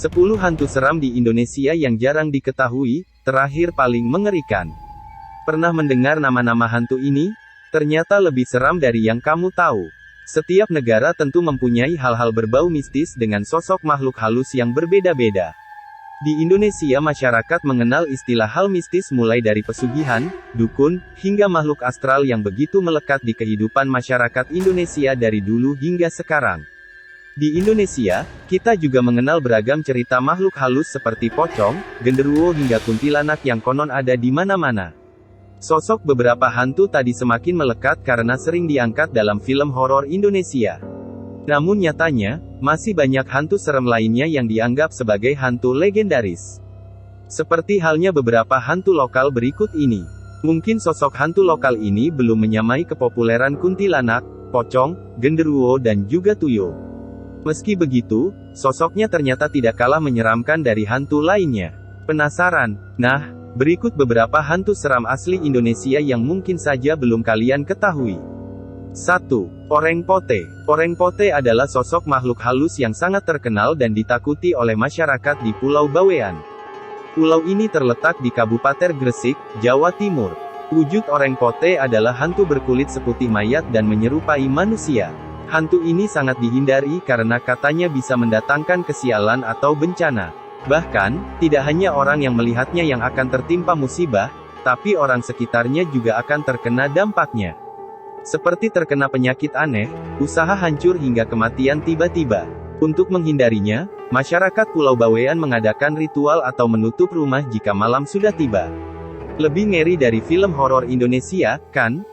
10 hantu seram di Indonesia yang jarang diketahui, terakhir paling mengerikan. Pernah mendengar nama-nama hantu ini? Ternyata lebih seram dari yang kamu tahu. Setiap negara tentu mempunyai hal-hal berbau mistis dengan sosok makhluk halus yang berbeda-beda. Di Indonesia masyarakat mengenal istilah hal mistis mulai dari pesugihan, dukun, hingga makhluk astral yang begitu melekat di kehidupan masyarakat Indonesia dari dulu hingga sekarang. Di Indonesia, kita juga mengenal beragam cerita makhluk halus seperti pocong, genderuwo hingga kuntilanak yang konon ada di mana-mana. Sosok beberapa hantu tadi semakin melekat karena sering diangkat dalam film horor Indonesia. Namun nyatanya, masih banyak hantu serem lainnya yang dianggap sebagai hantu legendaris. Seperti halnya beberapa hantu lokal berikut ini. Mungkin sosok hantu lokal ini belum menyamai kepopuleran kuntilanak, pocong, genderuwo dan juga tuyul. Meski begitu, sosoknya ternyata tidak kalah menyeramkan dari hantu lainnya. Penasaran? Nah, berikut beberapa hantu seram asli Indonesia yang mungkin saja belum kalian ketahui. 1. Oreng Pote. Oreng Pote adalah sosok makhluk halus yang sangat terkenal dan ditakuti oleh masyarakat di Pulau Bawean. Pulau ini terletak di Kabupaten Gresik, Jawa Timur. Wujud Oreng Pote adalah hantu berkulit seputih mayat dan menyerupai manusia. Hantu ini sangat dihindari karena katanya bisa mendatangkan kesialan atau bencana. Bahkan, tidak hanya orang yang melihatnya yang akan tertimpa musibah, tapi orang sekitarnya juga akan terkena dampaknya. Seperti terkena penyakit aneh, usaha hancur hingga kematian tiba-tiba. Untuk menghindarinya, masyarakat Pulau Bawean mengadakan ritual atau menutup rumah jika malam sudah tiba. Lebih ngeri dari film horor Indonesia, kan?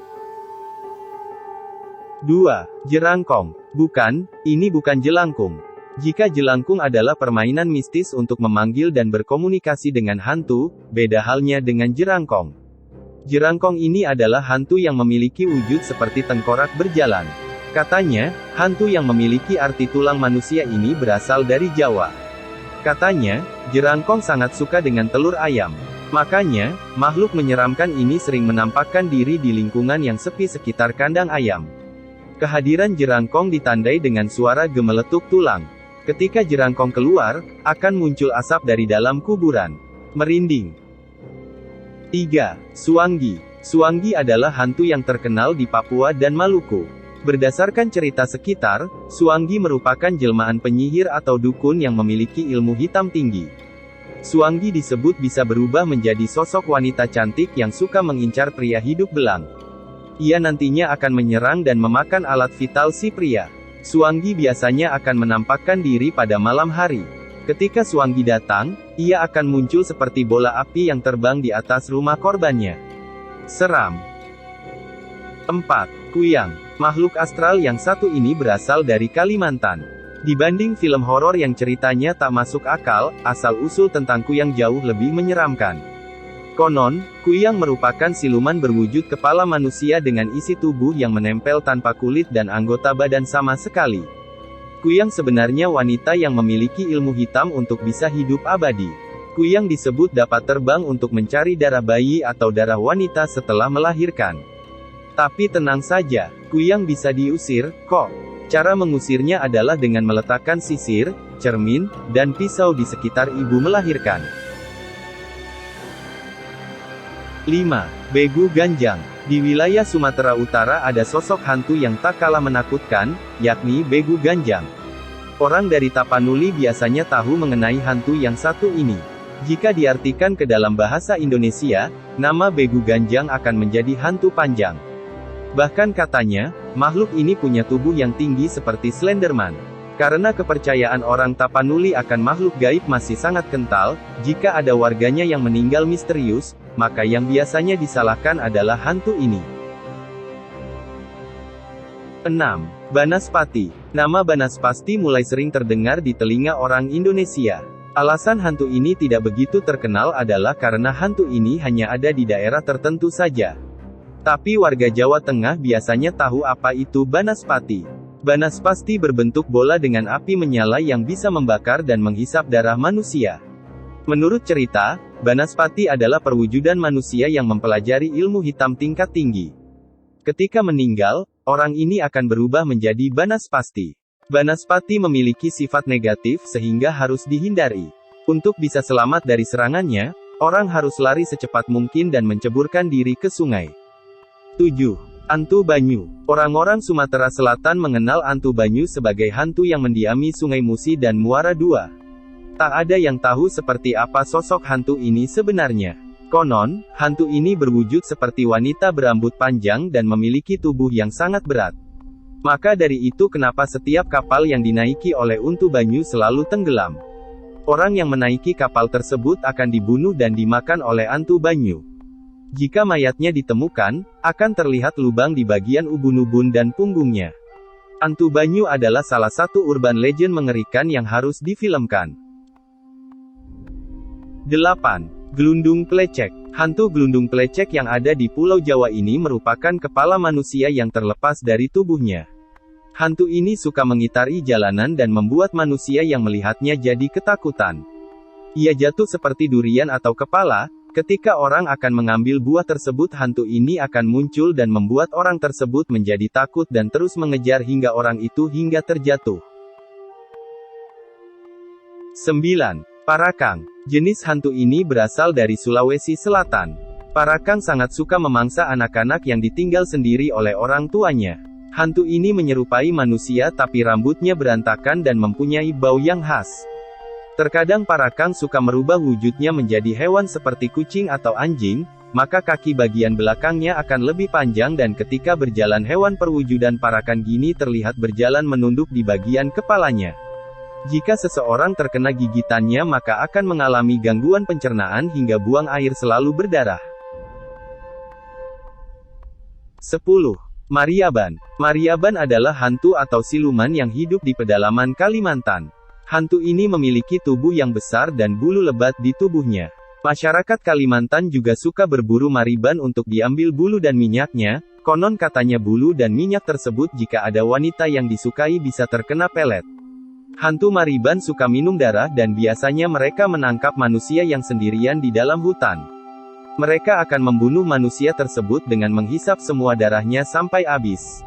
2. Jerangkong. Bukan, ini bukan jelangkung. Jika jelangkung adalah permainan mistis untuk memanggil dan berkomunikasi dengan hantu, beda halnya dengan jerangkong. Jerangkong ini adalah hantu yang memiliki wujud seperti tengkorak berjalan. Katanya, hantu yang memiliki arti tulang manusia ini berasal dari Jawa. Katanya, jerangkong sangat suka dengan telur ayam. Makanya, makhluk menyeramkan ini sering menampakkan diri di lingkungan yang sepi sekitar kandang ayam. Kehadiran jerangkong ditandai dengan suara gemeletuk tulang. Ketika jerangkong keluar, akan muncul asap dari dalam kuburan. Merinding. 3. Suanggi. Suanggi adalah hantu yang terkenal di Papua dan Maluku. Berdasarkan cerita sekitar, Suanggi merupakan jelmaan penyihir atau dukun yang memiliki ilmu hitam tinggi. Suanggi disebut bisa berubah menjadi sosok wanita cantik yang suka mengincar pria hidup belang. Ia nantinya akan menyerang dan memakan alat vital si pria. Suanggi biasanya akan menampakkan diri pada malam hari. Ketika Suanggi datang, ia akan muncul seperti bola api yang terbang di atas rumah korbannya. Seram. 4. Kuyang. Makhluk astral yang satu ini berasal dari Kalimantan. Dibanding film horor yang ceritanya tak masuk akal, asal-usul tentang kuyang jauh lebih menyeramkan. Konon, kuyang merupakan siluman berwujud kepala manusia dengan isi tubuh yang menempel tanpa kulit dan anggota badan sama sekali. Kuyang sebenarnya wanita yang memiliki ilmu hitam untuk bisa hidup abadi. Kuyang disebut dapat terbang untuk mencari darah bayi atau darah wanita setelah melahirkan. Tapi tenang saja, kuyang bisa diusir, kok. Cara mengusirnya adalah dengan meletakkan sisir, cermin, dan pisau di sekitar ibu melahirkan. 5. Begu Ganjang. Di wilayah Sumatera Utara ada sosok hantu yang tak kalah menakutkan, yakni Begu Ganjang. Orang dari Tapanuli biasanya tahu mengenai hantu yang satu ini. Jika diartikan ke dalam bahasa Indonesia, nama Begu Ganjang akan menjadi hantu panjang. Bahkan katanya, makhluk ini punya tubuh yang tinggi seperti Slenderman. Karena kepercayaan orang Tapanuli akan makhluk gaib masih sangat kental, jika ada warganya yang meninggal misterius, maka yang biasanya disalahkan adalah hantu ini. 6. Banaspati. Nama Banaspati mulai sering terdengar di telinga orang Indonesia. Alasan hantu ini tidak begitu terkenal adalah karena hantu ini hanya ada di daerah tertentu saja. Tapi warga Jawa Tengah biasanya tahu apa itu Banaspati. Banaspati berbentuk bola dengan api menyala yang bisa membakar dan menghisap darah manusia. Menurut cerita, Banaspati adalah perwujudan manusia yang mempelajari ilmu hitam tingkat tinggi. Ketika meninggal, orang ini akan berubah menjadi Banaspati. Banaspati memiliki sifat negatif sehingga harus dihindari. Untuk bisa selamat dari serangannya, orang harus lari secepat mungkin dan menceburkan diri ke sungai. 7. Hantu Banyu. Orang-orang Sumatera Selatan mengenal hantu Banyu sebagai hantu yang mendiami Sungai Musi dan Muara II. Tak ada yang tahu seperti apa sosok hantu ini sebenarnya. Konon, hantu ini berwujud seperti wanita berambut panjang dan memiliki tubuh yang sangat berat. Maka dari itu kenapa setiap kapal yang dinaiki oleh hantu Banyu selalu tenggelam. Orang yang menaiki kapal tersebut akan dibunuh dan dimakan oleh hantu Banyu. Jika mayatnya ditemukan, akan terlihat lubang di bagian ubun-ubun dan punggungnya. Hantu Banyu adalah salah satu urban legend mengerikan yang harus difilmkan. 8. Gelundung Plecek. Hantu gelundung plecek yang ada di Pulau Jawa ini merupakan kepala manusia yang terlepas dari tubuhnya. Hantu ini suka mengitari jalanan dan membuat manusia yang melihatnya jadi ketakutan. Ia jatuh seperti durian atau kepala. Ketika orang akan mengambil buah tersebut, hantu ini akan muncul dan membuat orang tersebut menjadi takut dan terus mengejar hingga orang itu hingga terjatuh. 9. Parakang. Jenis hantu ini berasal dari Sulawesi Selatan. Parakang sangat suka memangsa anak-anak yang ditinggal sendiri oleh orang tuanya. Hantu ini menyerupai manusia tapi rambutnya berantakan dan mempunyai bau yang khas. Terkadang parakang suka merubah wujudnya menjadi hewan seperti kucing atau anjing, maka kaki bagian belakangnya akan lebih panjang dan ketika berjalan hewan perwujudan parakang gini terlihat berjalan menunduk di bagian kepalanya. Jika seseorang terkena gigitannya maka akan mengalami gangguan pencernaan hingga buang air selalu berdarah. 10. Mariaban. Mariaban adalah hantu atau siluman yang hidup di pedalaman Kalimantan. Hantu ini memiliki tubuh yang besar dan bulu lebat di tubuhnya. Masyarakat Kalimantan juga suka berburu mariban untuk diambil bulu dan minyaknya. Konon katanya bulu dan minyak tersebut jika ada wanita yang disukai bisa terkena pelet. Hantu mariban suka minum darah dan biasanya mereka menangkap manusia yang sendirian di dalam hutan. Mereka akan membunuh manusia tersebut dengan menghisap semua darahnya sampai habis.